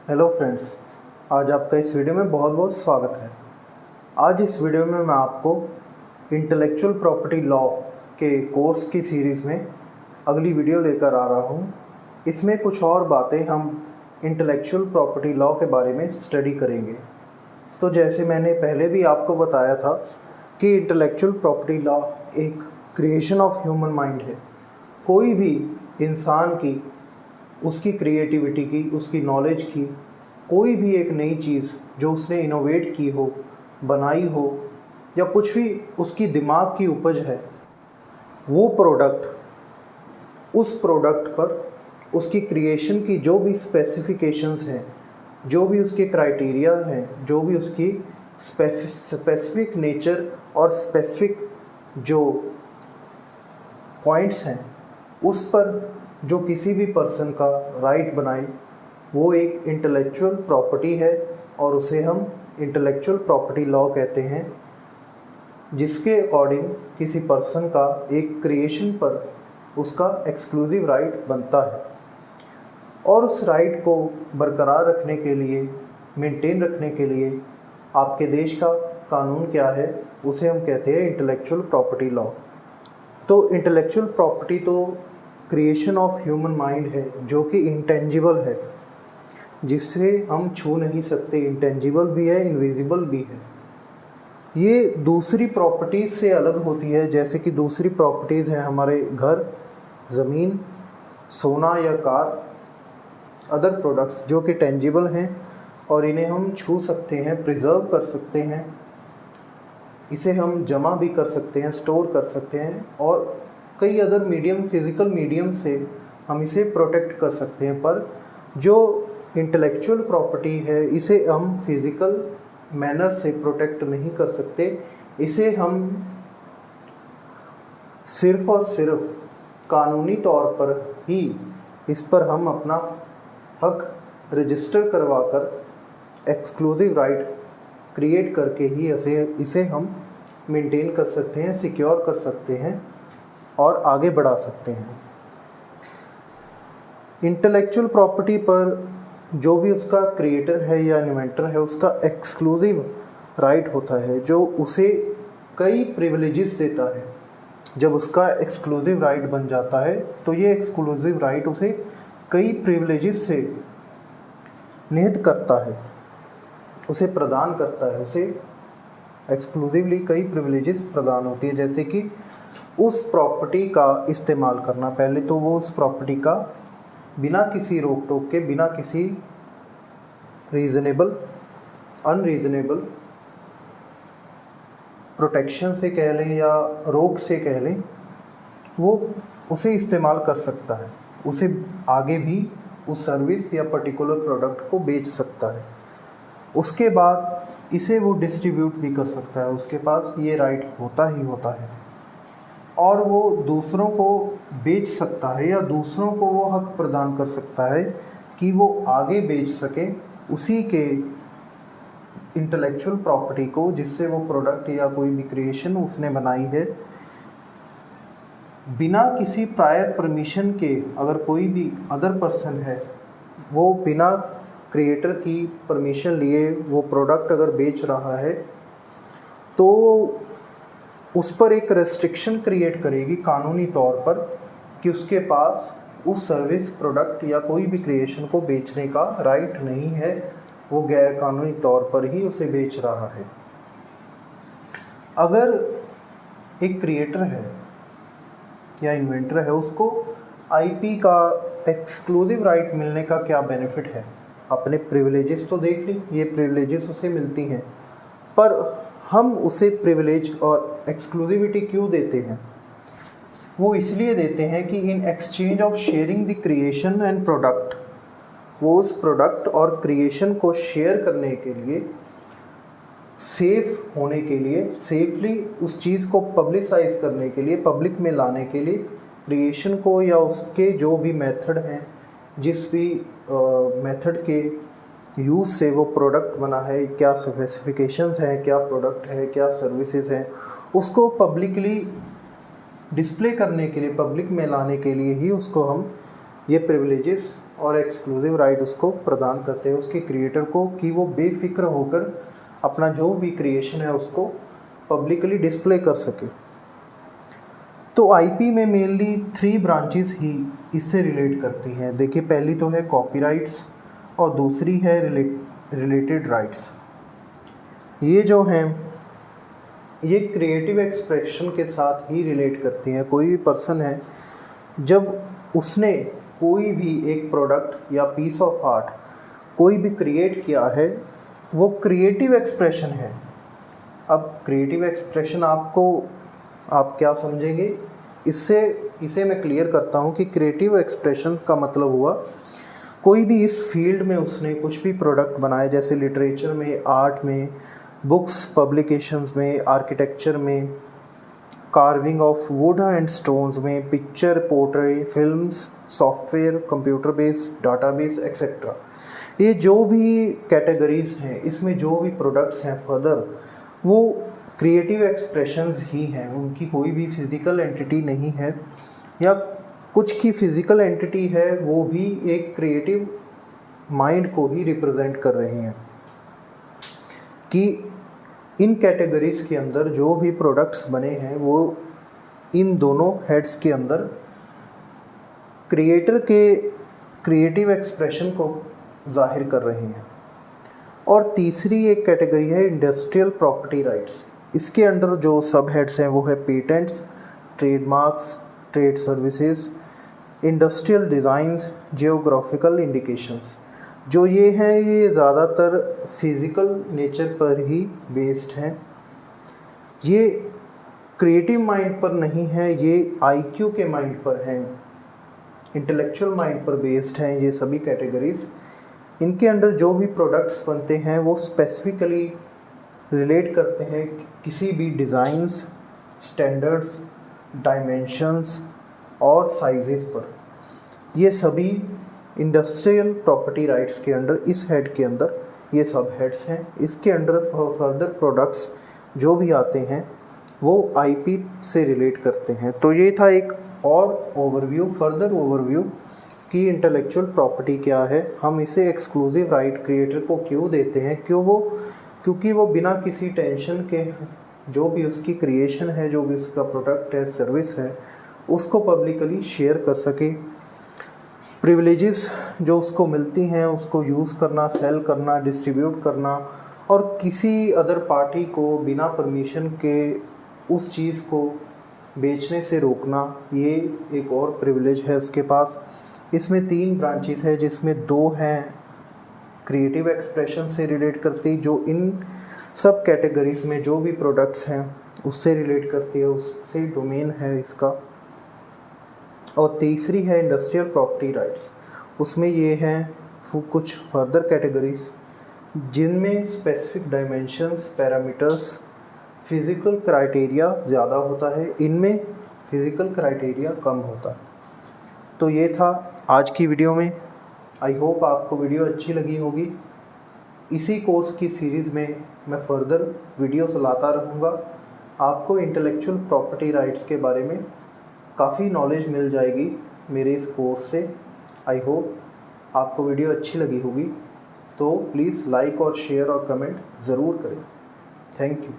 Hello friends, आज आपका इस वीडियो में बहुत बहुत स्वागत है। आज इस वीडियो में मैं आपको इंटेलेक्चुअल प्रॉपर्टी लॉ के कोर्स की सीरीज़ में अगली वीडियो लेकर आ रहा हूँ। इसमें कुछ और बातें हम इंटेलेक्चुअल प्रॉपर्टी लॉ के बारे में स्टडी करेंगे। तो जैसे मैंने पहले भी आपको बताया था कि इंटेलेक्चुअल प्रॉपर्टी लॉ एक क्रिएशन ऑफ ह्यूमन माइंड है। कोई भी इंसान की, उसकी क्रिएटिविटी की, उसकी नॉलेज की, कोई भी एक नई चीज़ जो उसने इनोवेट की हो, बनाई हो, या कुछ भी उसकी दिमाग की उपज है, वो प्रोडक्ट, उस प्रोडक्ट पर उसकी क्रिएशन की जो भी स्पेसिफिकेशंस हैं, जो भी उसके क्राइटेरिया हैं, जो भी उसकी स्पेसिफिक नेचर और स्पेसिफिक जो पॉइंट्स हैं, उस पर जो किसी भी पर्सन का राइट बनाए, वो एक इंटेलेक्चुअल प्रॉपर्टी है और उसे हम इंटेलेक्चुअल प्रॉपर्टी लॉ कहते हैं, जिसके अकॉर्डिंग किसी पर्सन का एक क्रिएशन पर उसका एक्सक्लूसिव राइट बनता है। और उस राइट को बरकरार रखने के लिए, मेंटेन रखने के लिए आपके देश का कानून क्या है, उसे हम कहते हैं इंटेलेक्चुअल प्रॉपर्टी लॉ। तो इंटेलेक्चुअल प्रॉपर्टी तो क्रिएशन ऑफ ह्यूमन माइंड है, जो कि इंटेंजिबल है, जिससे हम छू नहीं सकते। इंटेंजिबल भी है, इनविजिबल भी है। ये दूसरी प्रॉपर्टीज़ से अलग होती है। जैसे कि दूसरी प्रॉपर्टीज़ हैं हमारे घर, ज़मीन, सोना या कार, अदर प्रोडक्ट्स जो कि टेंजिबल हैं और इन्हें हम छू सकते हैं, प्रिजर्व कर सकते हैं, इसे हम जमा भी कर सकते हैं, स्टोर कर सकते हैं, और कई अदर मीडियम, फिज़िकल मीडियम से हम इसे प्रोटेक्ट कर सकते हैं। पर जो इंटेलेक्चुअल प्रॉपर्टी है, इसे हम फिज़िकल मैनर से प्रोटेक्ट नहीं कर सकते। इसे हम सिर्फ़ और सिर्फ कानूनी तौर पर ही इस पर हम अपना हक रजिस्टर करवाकर एक्सक्लूसिव राइट क्रिएट करके ही इसे हम मेंटेन कर सकते हैं, सिक्योर कर सकते हैं और आगे बढ़ा सकते हैं। इंटेलेक्चुअल प्रॉपर्टी पर जो भी उसका क्रिएटर है या इन्वेंटर है, उसका एक्सक्लूसिव राइट होता है, जो उसे कई प्रिविलेजेस देता है। जब उसका एक्सक्लूसिव राइट बन जाता है तो ये एक्सक्लूसिव राइट उसे कई प्रिविलेजेस से निहित करता है, उसे प्रदान करता है। उसे एक्सक्लूसिवली कई प्रिविलेजेस प्रदान होती है, जैसे कि उस प्रॉपर्टी का इस्तेमाल करना। पहले तो वो उस प्रॉपर्टी का बिना किसी रोक टोक के, बिना किसी रीज़नेबल, अनरीज़नेबल प्रोटेक्शन से कह लें या रोक से कह लें, वो उसे इस्तेमाल कर सकता है। उसे आगे भी उस सर्विस या पर्टिकुलर प्रोडक्ट को बेच सकता है। उसके बाद इसे वो डिस्ट्रीब्यूट भी कर सकता है, उसके पास ये राइट होता ही होता है। और वो दूसरों को बेच सकता है या दूसरों को वो हक प्रदान कर सकता है कि वो आगे बेच सकें उसी के इंटेलेक्चुअल प्रॉपर्टी को, जिससे वो प्रोडक्ट या कोई भी क्रिएशन उसने बनाई है, बिना किसी प्रायर परमिशन के। अगर कोई भी अदर पर्सन है, वो बिना क्रिएटर की परमिशन लिए वो प्रोडक्ट अगर बेच रहा है, तो उस पर एक रेस्ट्रिक्शन क्रिएट करेगी कानूनी तौर पर कि उसके पास उस सर्विस, प्रोडक्ट या कोई भी क्रिएशन को बेचने का राइट नहीं है। वो गैर कानूनी तौर पर ही उसे बेच रहा है। अगर एक क्रिएटर है या इन्वेंटर है, उसको आईपी का एक्सक्लूसिव राइट मिलने का क्या बेनिफिट है? अपने प्रिविलेजेस तो देख ली, ये प्रिविलेजेस उसे मिलती हैं, पर हम उसे प्रिविलेज और एक्सक्लूसिविटी क्यों देते हैं? वो इसलिए देते हैं कि in exchange of sharing the creation and product, वो उस प्रोडक्ट और क्रिएशन को शेयर करने के लिए, सेफ होने के लिए, सेफली उस चीज़ को पब्लिसाइज करने के लिए, पब्लिक में लाने के लिए, क्रिएशन को या उसके जो भी मेथड हैं, जिस भी मेथड के यूज़ से वो प्रोडक्ट बना है, क्या स्पेसिफिकेशंस हैं, क्या प्रोडक्ट है, क्या सर्विसेज हैं, उसको पब्लिकली डिस्प्ले करने के लिए, पब्लिक में लाने के लिए ही उसको हम ये प्रिविलेजेस और एक्सक्लूसिव राइट उसको प्रदान करते हैं उसके क्रिएटर को कि वो बेफिक्र होकर अपना जो भी क्रिएशन है उसको पब्लिकली डिस्प्ले कर सके। तो आईपी में मेनली 3 ब्रांचेस ही इससे रिलेट करती हैं। देखिए, पहली तो है कॉपीराइट्स और दूसरी है रिलेटेड राइट्स। ये जो हैं ये क्रिएटिव एक्सप्रेशन के साथ ही रिलेट करती हैं। कोई भी पर्सन है, जब उसने कोई भी एक प्रोडक्ट या पीस ऑफ आर्ट कोई भी क्रिएट किया है, वो क्रिएटिव एक्सप्रेशन है। अब क्रिएटिव एक्सप्रेशन आप क्या समझेंगे, इसे मैं क्लियर करता हूँ कि क्रिएटिव एक्सप्रेशन का मतलब हुआ कोई भी इस फील्ड में उसने कुछ भी प्रोडक्ट बनाए, जैसे लिटरेचर में, आर्ट में, बुक्स पब्लिकेशंस में, आर्किटेक्चर में, carving of wood and stones में, picture, portrait, films, software, computer based database etcetera. ये जो भी कैटेगरीज हैं, इसमें जो भी प्रोडक्ट्स हैं फर्दर, वो क्रिएटिव एक्सप्रेशंस ही हैं। उनकी कोई भी फिज़िकल एंटिटी नहीं है, या कुछ की फिज़िकल एंटिटी है, वो भी एक क्रिएटिव माइंड को ही रिप्रेजेंट कर रहे हैं। कि इन कैटेगरीज़ के अंदर जो भी प्रोडक्ट्स बने हैं वो इन दोनों हेड्स के अंदर क्रिएटर के क्रिएटिव एक्सप्रेशन को जाहिर कर रहे हैं। और तीसरी एक कैटेगरी है इंडस्ट्रियल प्रॉपर्टी राइट्स। इसके अंदर जो सब हेड्स हैं वो है patents, trademarks, trade services, industrial designs, geographical indications. जो ये हैं ये ज़्यादातर फिज़िकल नेचर पर ही बेस्ड हैं। ये क्रिएटिव माइंड पर नहीं है, ये आईक्यू के माइंड पर हैं, इंटेलेक्चुअल माइंड पर बेस्ड हैं ये सभी कैटेगरीज़। इनके अंदर जो भी प्रोडक्ट्स बनते हैं वो स्पेसिफिकली रिलेट करते हैं किसी भी डिज़ाइंस, स्टैंडर्ड्स, डायमेंशंस और साइजेस पर। ये सभी इंडस्ट्रियल प्रॉपर्टी राइट्स के अंडर, इस हेड के अंदर ये सब हेड्स हैं। इसके अंडर फर्दर प्रोडक्ट्स जो भी आते हैं वो आईपी से रिलेट करते हैं। तो ये था एक और फर्दर ओवरव्यू कि इंटेलेक्चुअल प्रॉपर्टी क्या है, हम इसे एक्सक्लूसिव राइट क्रिएटर को क्यों देते हैं, क्योंकि वो बिना किसी टेंशन के जो भी उसकी क्रिएशन है, जो भी उसका प्रोडक्ट है, सर्विस है, उसको पब्लिकली शेयर कर सके। प्रिविलेजेस जो उसको मिलती हैं उसको यूज़ करना, सेल करना, डिस्ट्रीब्यूट करना और किसी अदर पार्टी को बिना परमिशन के उस चीज़ को बेचने से रोकना, ये एक और प्रिविलेज है उसके पास। इसमें 3 ब्रांचेस है जिसमें 2 हैं क्रिएटिव एक्सप्रेशन से रिलेट करती, जो इन सब कैटेगरीज में जो भी प्रोडक्ट्स हैं उससे रिलेट करती है, उससे डोमेन है इसका। और तीसरी है इंडस्ट्रियल प्रॉपर्टी राइट्स। उसमें ये हैं कुछ फर्दर कैटेगरीज जिनमें specific dimensions, parameters, physical criteria ज़्यादा होता है, इनमें फिज़िकल क्राइटेरिया कम होता है। तो ये था आज की वीडियो में। आई होप आपको वीडियो अच्छी लगी होगी। इसी कोर्स की सीरीज़ में मैं फर्दर वीडियोस लाता रहूँगा। आपको इंटेलेक्चुअल प्रॉपर्टी राइट्स के बारे में काफ़ी नॉलेज मिल जाएगी मेरे इस कोर्स से। आई होप आपको वीडियो अच्छी लगी होगी। तो प्लीज़ लाइक और शेयर और कमेंट ज़रूर करें। Thank you.